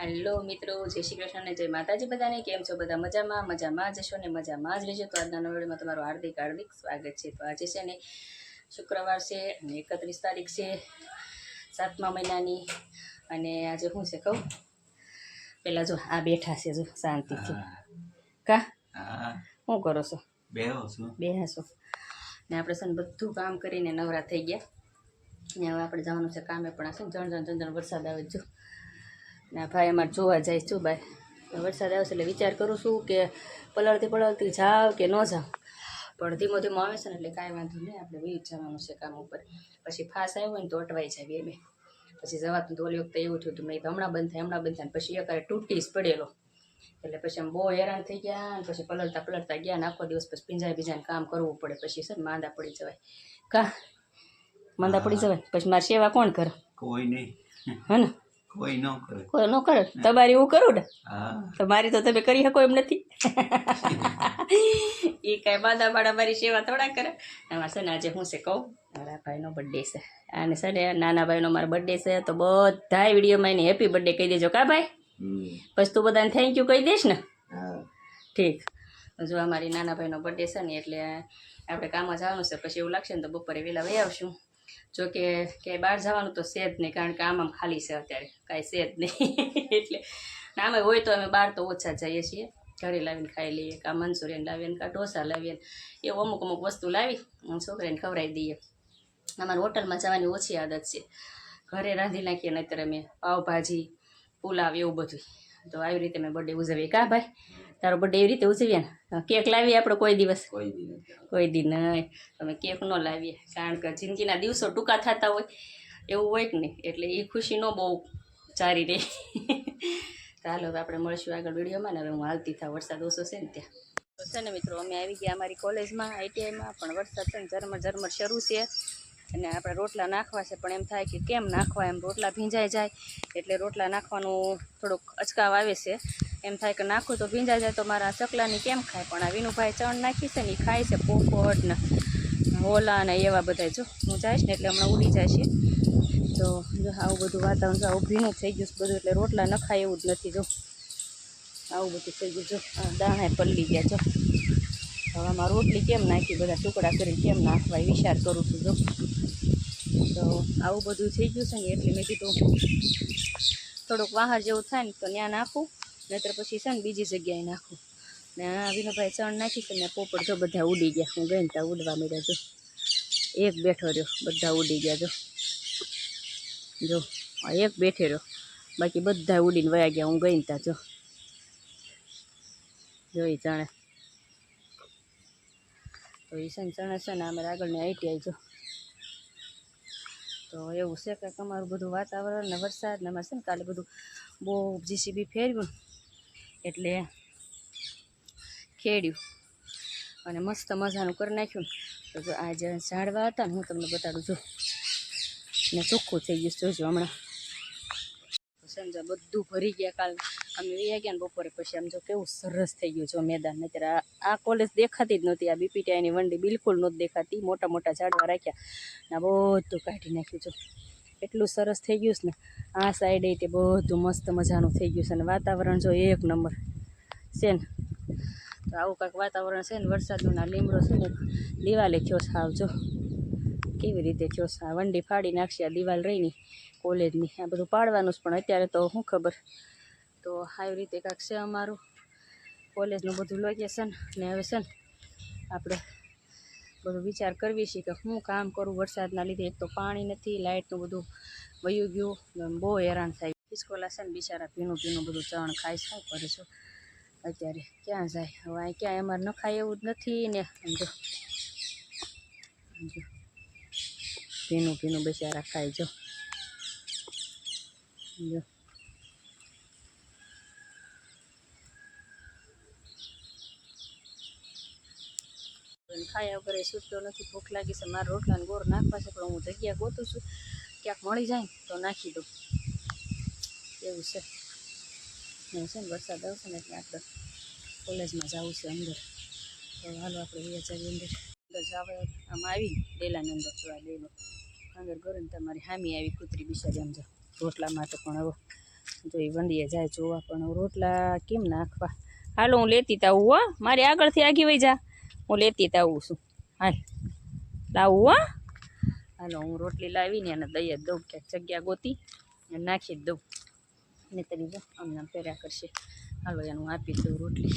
Hello મિત્રો, જય શ્રી કૃષ્ણ ને જય માતાજી બધાને. કેમ છો બધા? મજામાં જશો ને મજામાં જ રહેજો. તો આજના નવા વિડીયોમાં તમારું હાર્દિક સ્વાગત છે. તો આજે છે ને શુક્રવાર છે અને 31 તારીખ છે 7મા મહિનાની. અને આજે શું છે કહું? પેલા જો આ બેઠા છે, જો શાંતિથી. કા શું કરો છો? બેહા છો ને? આપણે છે ને બધું કામ કરીને નવરા થઈ ગયા ને હવે આપણે જવાનું છે કામે. પણ આ શું જણ વરસાદ આવે જો ના ભાઈ અમારે જોવા જાય છું ભાઈ. વરસાદ આવશે એટલે વિચાર કરું છું કે પલળતી જાવ કે ન જાવ. પણ ધીમો આવે છે ને એટલે કાંઈ વાંધો નહીં, આપણે વહી જવાનું છે કામ ઉપર. પછી ફાસ આવ્યો હોય ને તો અટવાઈ જાય બે. પછી જવાતું તો ઓલી વખતે એવું થયું હતું, મેં તો હમણાં બંધ થાય પછી એકારે તૂટી જ પડેલો. એટલે પછી આમ બહુ હેરાન થઈ ગયા અને પછી પલળતા ગયા ને આખો દિવસ પછી બીજાને કામ કરવું પડે. પછી છે ને માંદા પડી જવાય. માંદા પડી જવાય પછી મારી સેવા કોણ કરે? કોઈ નહીં. હે ને? કોઈ ન કરે. તમારી હું કરું ને, તમારી તો તમે કરી શકો એમ નથી. એ કાંઈ બાડા મારી સેવા થોડા કરે. એમાં છે ને આજે શું છે કહું? મારા ભાઈનો બર્થડે છે. અને છે ને નાના ભાઈનો મારો બર્થડે છે. તો બધા વિડીયોમાં એને હેપી બર્થડે કહી દેજો. કા ભાઈ? પછી તું બધાને થેન્ક યુ કહી દઈશ ને? ઠીક. જો અમારી નાના ભાઈનો બર્થડે છે ને એટલે આપણે કામમાં જવાનું છે. પછી એવું લાગશે ને તો બપોરે વહેલા વહી આવશું. જો કે ક્યાંય બહાર જવાનું તો છે જ નહીં, કારણ કે આમ ખાલી છે અત્યારે, કાંઈ છે જ નહીં. એટલે આમાં હોય તો અમે બહાર તો ઓછા જઈએ છીએ. ઘરે લાવીને ખાઈ લઈએ, કાં મંચુરિયન લાવીએ ને કાં ઢોસા લાવીએ ને એવું અમુક વસ્તુ લાવી છોકરાને ખવડાવી દઈએ. અમારે હોટલમાં જવાની ઓછી આદત છે. ઘરે રાંધી નાખીએ, નહીંતર અમે પાવભાજી, પુલાવ એવું બધું. તો આવી રીતે મેં બર્થડે ઉજવીએ. કા ભાઈ? તારો બર્થડે એવી રીતે ઉજવીએ ને? કેક લાવીએ આપણે કોઈ દિવસ? કોઈ દી નહીં. તમે કેક ન લાવીએ, કારણ કે જિંદગીના દિવસો ટૂંકા થતા હોય એવું હોય કે નહીં, એટલે એ ખુશી ન બહુ સારી રહે. ચાલો હવે આપણે મળીશું આગળ વિડીયોમાં ને. હવે હું હાલતી થાવ, વરસાદ ઓછો છે ને ત્યાં. તો છે ને મિત્રો, અમે આવી ગયા અમારી કોલેજમાં, ITIમાં. પણ વરસાદ છે ને ઝરમર શરૂ છે. અને આપણે રોટલા નાખવા છે, પણ એમ થાય કે કેમ નાખવા, એમ રોટલા ભીંજાઈ જાય એટલે રોટલા નાખવાનું થોડુંક અચકાવ આવે છે. એમ થાય કે નાખું તો ભીંજાઈ જાય તો મારા ચકલાની કેમ ખાય. પણ આ વિનુભાઈ ચણ નાખી છે ને એ ખાય છે, પોપટ ને હોલા ને એવા બધા. જો હું જઈશ ને એટલે હમણાં ઉડી જાય છે. તો જો આવું બધું વાતાવરણ, જો આવું ભીનું થઈ ગયું બધું, એટલે રોટલા નખાય એવું જ નથી. જો આવું બધું થઈ ગયું. જો દાણા પલળી ગયા. જો હવે આમાં રોટલી કેમ નાખી, બધા ટુકડા કરીને કેમ નાખવા એ વિચાર કરું છું. જો તો આવું બધું થઈ ગયું છે ને એટલે મેં કીધું થોડુંક વાહર જેવું થાય ને તો ત્યાં નાખું, નહીતર પછી છે ને બીજી જગ્યાએ નાખું. ને આ વિનુભાઈ ચણ નાખી છે ને પોપડ જો બધા ઉડી ગયા. હું ગઈ ને ત્યાં ઉડવા મળ્યા. જો એક બેઠો રહ્યો, બધા ઉડી ગયા. જો એક બેઠે રહ્યો, બાકી બધા ઉડીને વયા ગયા. હું ગઈ ને ત્યાં જો જોઈ ચણે. તો એ છે ને ચણે છે ને અમારે આગળની ITI. જો તો એવું છે કે તમારું બધું વાતાવરણ ને વરસાદ ને અમારે છે ને કાલે બધું બહુ JCB ફેરવ્યું એટલે ખેડ્યું અને મસ્ત મજાનું કરી નાખ્યું. તો જો આ જે ઝાડવા હતા ને હું તમને બતાડું. જો ને ચોખ્ખું થઈ ગયું. જોજો હમણાં સમજા બધું ભરી ગયા. કાલ અમે વયા ગયા ને બપોરે પછી આમ જો કેવું સરસ થઈ ગયું. જો મેદાન, અત્યારે આ કોલેજ દેખાતી જ નહોતી. આ BPTIની વંડી બિલકુલ નહોતી દેખાતી. મોટા ઝાડવા રાખ્યા ને બધું કાઢી નાખ્યું. જો એટલું સરસ થઈ ગયું છે ને. આ સાઈડે તે બધું મસ્ત મજાનું થઈ ગયું છે. અને વાતાવરણ જો એક નંબર છે ને. તો આવું કાંઈક વાતાવરણ છે ને વરસાદનું. ના લીમડો છે ને દિવાલે થયો છે. આવજો કેવી રીતે થયો છે. આ વંડી ફાડી નાખશે. આ દિવાલ રહી ની કોલેજની, આ બધું પાડવાનું જ. પણ અત્યારે તો શું ખબર. તો આવી રીતે કાંઈક છે અમારું કોલેજનું બધું લોકેશન. ને હવે છે ને આપણે બધું વિચાર કરવી છે કે હું કામ કરું વરસાદના લીધે. એક તો પાણી નથી, લાઇટનું બધું વયું ગયું, બહુ હેરાન થાય. ખિસકોલા છે ને બિચારા ભીનું બધું ચણ ખાય છે. શું કરે છો અત્યારે? ક્યાં જાય હવે? અહીં ક્યાંય અમારે નખાય એવું જ નથી ને. જો ભીનું બિચારા ખાય. જો ખાયા વગર છૂટતો નથી. ભૂખ લાગી છે. મારા રોટલાને ગોળ નાખવા છે, પણ હું જગ્યા ગોતું છું. ક્યાંક મળી જાય તો નાખી દઉં એવું છે. એવું છે ને વરસાદ આવશે ને એટલે આપણે કોલેજમાં જવું છે અંદર. તો હાલો આપણે જઈએ અંદર જવા. આમ આવી ડેલાની અંદર જોવા ડેલો અંદર ગયો ને તમારી હામી આવી કૂતરી બિચારી. આમ જો રોટલા માટે પણ હવે જો એ વંડીએ જાય જોવા, પણ રોટલા કેમ નાખવા. હાલો હું લેતી તાવું હો, મારી આગળથી આગી વહી જા, હું લેતી તાવું છું. હાલ લાવું હો. હાલો હું રોટલી લાવીને અને દઈ જ દઉં, ક્યાંક જગ્યા ગોતી અને નાખી જ દઉં, ને તરી જો અમને આમ પહેર્યા કરશે. હાલો એનું આપી દઉં રોટલી.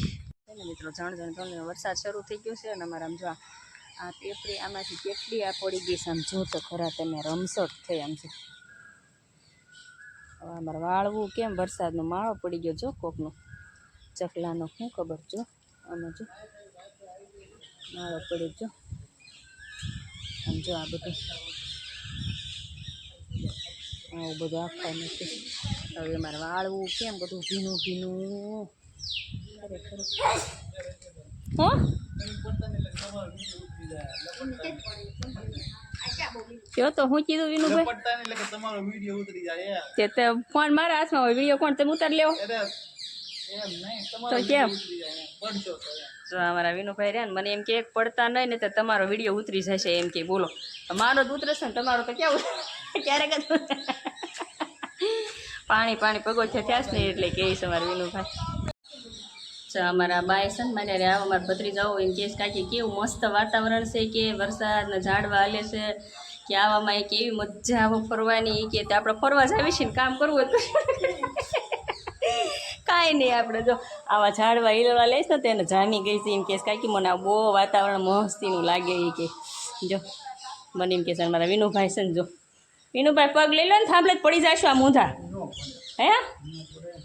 ને મિત્રો જણ વરસાદ શરૂ થઈ ગયો છે, અને અમારા આમ જો આ ટેપડી આમાંથી કેટલી આ પડી ગઈ છે, આમ જો તો ખરા તમે, રમસટ થઈ આમ છે. હવે અમારે વાળવું કેમ, વરસાદનો માળો પડી ગયો જો કોકનો, ચકલાનો શું ખબર જો, આમાં જો માળો પડી જો, આમ જો આ બધું આવું બધું આખા નથી. હવે મારે વાળવું કેમ બધું ભીનું ભીનું ખરેખર. હો કયો તો હું કીધું વિનુભાઈ, તે ફોન મારા હાથમાં હોય, વિડીયો કોણ તમે ઉતાર લેવો તો કેમ. જો અમારા વિનુભાઈ રહ્યા ને મને એમ કે એક પડતા નહીં ને તો તમારો વિડીયો ઉતરી જશે એમ કે. બોલો મારો જ ઉતરશે ને તમારો તો કેવું ક્યારેક પાણી પાણી પગોથે થયા જ નહીં એટલે કહીશ અમારા વિનુભાઈ. અમારા બાય છે ને મને આવો અમારા ભત્રીજાઓ એમ કે કાકી કેવું મસ્ત વાતાવરણ છે કે વરસાદના ઝાડવા હાલે છે કે આવામાં કેવી મજા આવે ફરવાની કે આપણે ફરવા જ આવી છીએ ને કામ કરવું હોય તો કાંઈ નહીં. આપણે જો આવા ઝાડવા હિલવા લઈશ ને તેને જામી ગઈ છે એમ કે કાકી મને આ બહુ વાતાવરણ મસ્તીનું લાગે એ કે. જો મને એમ કે છે મારા વિનુભાઈ છે ને, જો વિનુભાઈ પગ લઈ લો ને થાંભલે જ પડી જશો આ મૂંધા, હે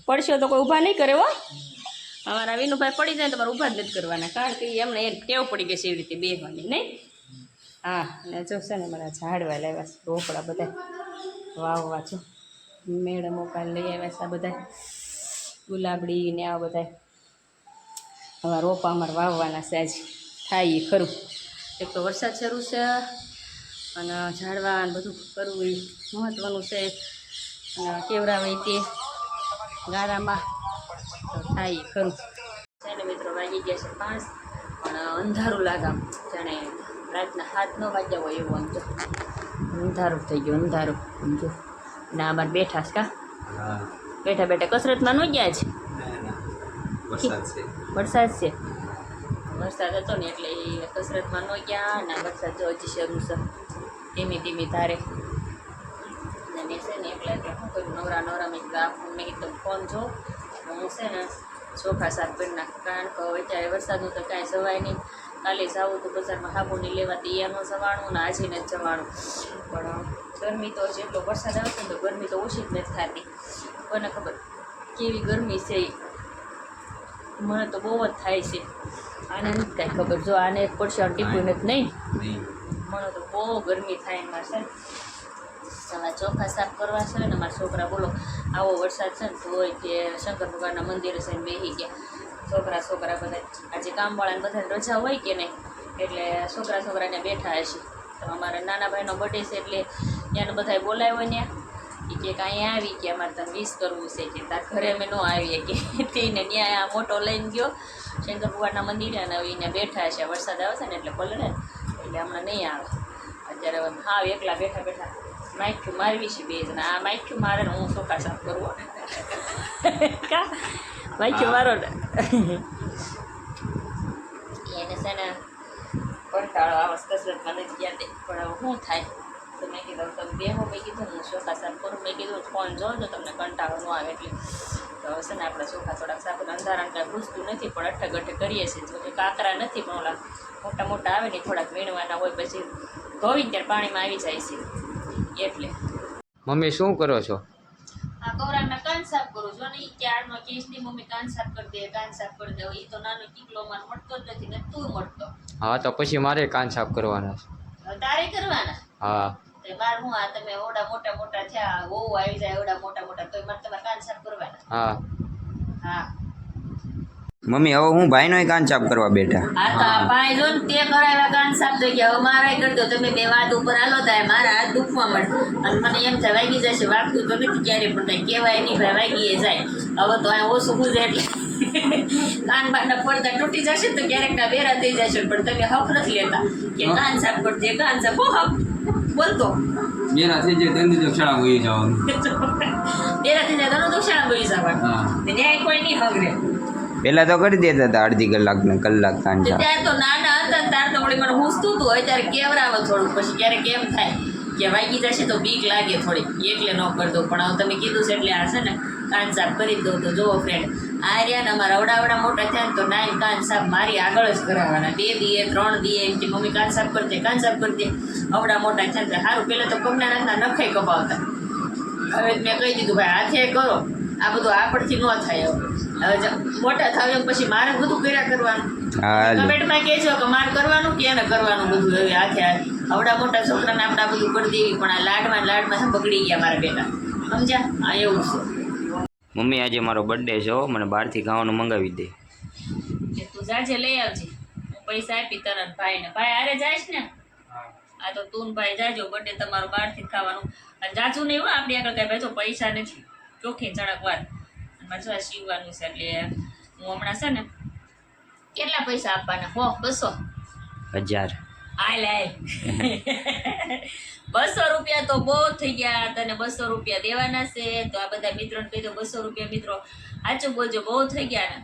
પડશો તો કોઈ ઊભા નહીં કરે હો. અમારા વિનુભાઈ પડી જાય તો તમારે ઊભા જ નથી કરવાના, કારણ કે એમને એ ટેવ પડી ગઈ છે એવી રીતે બેસવાની નહીં. હા ને જો છે ને મારા ઝાડવા લાવ્યા છે, રોપડા બધા વાવવા છો, મેળા મોકાલ લઈ આવ્યા છે આ બધા ગુલાબડી ને આ બધા હવે રોપા અમારે વાવવાના છે. આજે થાય એ ખરું, એક તો વરસાદ શરૂ છે અને ઝાડવા ને બધું કરવું એ મહત્ત્વનું છે, અને કેવરાવાય તે ગારામાં તો થાય એ ખરું. ચાલો મિત્રો વાગી ગયા છે 5, પણ અંધારું લાગામ જાણે રાતના 7 ન વાગ્યા હોય એવું. આમ તો અંધારું થઈ ગયું, અંધારું સમજો. ના અમારે બેઠા છે કા, બેઠા બેઠા કસરતમાં ન ગયા છે, વરસાદ છે, વરસાદ હતો ને એટલે એ કસરતમાં ન ગયા. ના વરસાદ જો હજી શરૂ છે ધીમી ધીમી ધારે. ને મેં છે ને એટલે શું કર્યું, નવરા મેં કીધું ફોન જો હું છે ને ચોખા શાક કરી નાખું, કારણ કે અત્યારે વરસાદનું તો કાંઈ જવાય નહીં. કાલે જાવું તો બજારમાં હાબુની લેવાતી એનું જવાનું ને આજે નથી જવાનું, પણ ગરમી તો જેટલો વરસાદ આવશે ને તો ગરમી તો ઓછી જ નથી થતી. કોને ખબર કેવી ગરમી છે, મને તો બહુ જ થાય છે. આને નથી કાંઈ ખબર, જો આને એક પડશે ટીપું નથી નહીં, મને તો બહુ ગરમી થાય એમાં છે. તમારા ચોખા સાફ કરવા છે ને મારા છોકરા બોલો આવો વરસાદ છે ને તોય કે શંકર ભગવાનના મંદિરે જઈને બેસી ગયા. છોકરા બધા આજે કામવાળાને બધાને રજા હોય કે નહીં, એટલે છોકરાને બેઠા હશે. તો અમારા નાના ભાઈનો બર્થડે છે એટલે ત્યાંને બધાએ બોલાવ્યો ને એ કે અહીંયા આવી કે અમારે તને વિશ કરવું છે કે તાર ઘરે અમે ન આવીએ કે તેને ત્યાં આ મોટો લઈને ગયો શંકર ભગવાનના મંદિરે, અને હવે ત્યાં બેઠા હશે. વરસાદ આવશે ને એટલે પલળે એટલે હમણાં નહીં આવે. અત્યારે હાવ એકલા બેઠા બેઠા માઇક્યું મારવી છે બે જણા. આ માઇક્યું મારે ને હું ચોખા સાફ કરવું કા માઇક્યું મારો ને એને છે ને કંટાળો આવાસ કસરતમાં નથી ગયા તે, પણ હવે શું થાય તો મેં કીધું તમે બેહો, મેં કીધું હું ચોખા સાફ કરું, મેં કીધું ફોન જોજો તમને કંટાળો ન આવે એટલે. તો હવે છે ને આપણે ચોખા થોડાક સાફ અંધારાને કાંઈ પૂછતું નથી, પણ અઠ્ઠે કરીએ છીએ. જો કે કાંકરા નથી, પણ ઓલા મોટા મોટા આવે ને થોડાક વીણવાના હોય, પછી ધોઈ ત્યારે પાણીમાં આવી જાય છે એટલે. મમ્મી શું કરો છો? આ ગૌરાંગના કાન સાફ કરું છો ને, ક્યારનો કેસની મમ્મી કાન સાફ કરી દે, કાન સાફ કરી દે. એ તો નાનો ટીકલો માં મળતો જ નથી ને તું મળતો. હા તો પછી મારે કાન સાફ કરવાના છે. તારે કરવાના? હા. બાર હું આ તમે ઓડા મોટા મોટા થયા, બહુ આવી જાય ઓડા મોટા મોટા, તો મારે તમારે કાન સાફ કરવાના. હા હા મમ્મી હવે હું ભાઈનો કાન સાફ કરવા બેઠા. હા તો આ ભાઈ જો ને તે કરાવ્યા કાન સાફ થઈ ગયા, હવે મારા કરી દો. તમે બે વાત ઉપર હાલો થાય, મારા હાથ દુખવા મળે અને મને એમ થાય વાગી જશે. વાગતું તો નથી ક્યારે પણ કાંઈ કહેવાય નહીં ભાઈ, વાગીએ જાય. હવે તો આ ઓછું ગુજે એટલે કાન બારના પડતા તૂટી જશે તો ક્યારેક ના બેરા થઈ જશે, પણ તમે હક નથી લેતા કે કાન સાફ કરજે કાન સાફ. હો હક બોલતો મેરા થઈ જાય તને તો શાળા હોઈ જવાનું એનાથી જાય તો શાળા બોલી જવાનું હા ન્યાય કોઈ નહીં હગરે પેલા તો કરી દેતા હતા અડધી કલાક ને કલાક કાન તો છાપ ત્યારે તો નાના હતા ને ત્યારે તો વળી મને હુસતું હતું હોય ત્યારે કેવરાવે થોડુંક પછી ક્યારેક કેમ થાય કે વાગી જશે તો બીક લાગે થોડીક એટલે ન કરતો પણ હવે તમે કીધું છે એટલે આ છે ને કાન સાફ કરી જ દઉં તો જુઓ ફ્રેન્ડ આ રહ્યા ને અમારા અવડા મોટા થયા ને તો નાઈ કાન સાફ મારી આગળ જ કરાવવાના 2 દીએ 3 દીએ એમ કે મમ્મી કાન સાફ કરી દે અવડા મોટા થયા ને સારું પહેલાં તો પગના નાખના નખાઈ કપાવતા હવે મેં કહી દીધું ભાઈ હાથે કરો આ બધું આપણથી ન થાય હવે મોટા થાવ એમ પછી મારે બધું કર્યા કરવાનું હા કમેન્ટમાં કહેજો કે મારે કરવાનું કે એને કરવાનું બધું હવે હાથે આવડા મોટા છોકરાને આપણે આ બધું કરી દેવી પણ આ લાડમાં બગડી ગયા મારા બેટા સમજ્યા આ એવું છે મમ્મી આજે મારો બર્થડે છે હો મને બહારથી ખાવાનું મંગાવી દે કે તું જાજે લઈ આવજે હું પૈસા આપી તરત ભાઈને ભાઈ આરે જાઈશ ને આ તો તું ને ભાઈ જાજો બર્થડે તમારો બહારથી ખાવાનું અને જાજુ નહીં હોય આપણી આગળ કાંઈ ભાઈ પૈસા નથી ચોખ્ખી ચણક વાત અને મારે જો આ સીવવાનું છે એટલે હું હમણાં છે ને કેટલા પૈસા આપવાના 200 1000 હાલ 200 રૂપિયા તો બહુ થઈ ગયા તને 200 રૂપિયા દેવાના છે તો આ બધા મિત્રોને કહી દો 200 રૂપિયા મિત્રો સાચું બોલજો બહુ થઈ ગયા ને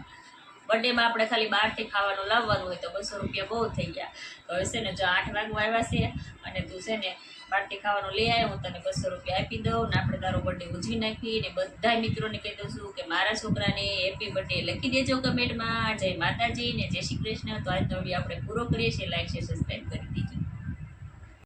બર્થડેમાં આપણે ખાલી બહારથી ખાવાનું લાવવાનું હોય તો 200 રૂપિયા બહુ થઈ ગયા તો હવે છે ને જો 8 વાગવા આવ્યા છે અને તું છે ને બહારથી ખાવાનું લઈ આવ્યો હું તને 200 રૂપિયા આપી દઉં ને આપણે તારો બર્થડે ઉજવી નાખી ને બધા મિત્રોને કહી દઉં છું કે મારા છોકરાને હેપી બર્થડે લખી દેજો કમેન્ટમાં જય માતાજી ને જય શ્રી કૃષ્ણ તો આજનો વિડીયો આપણે પૂરો કરીએ છીએ લાઈક શેર સબસ્ક્રાઈબ કરી દીધો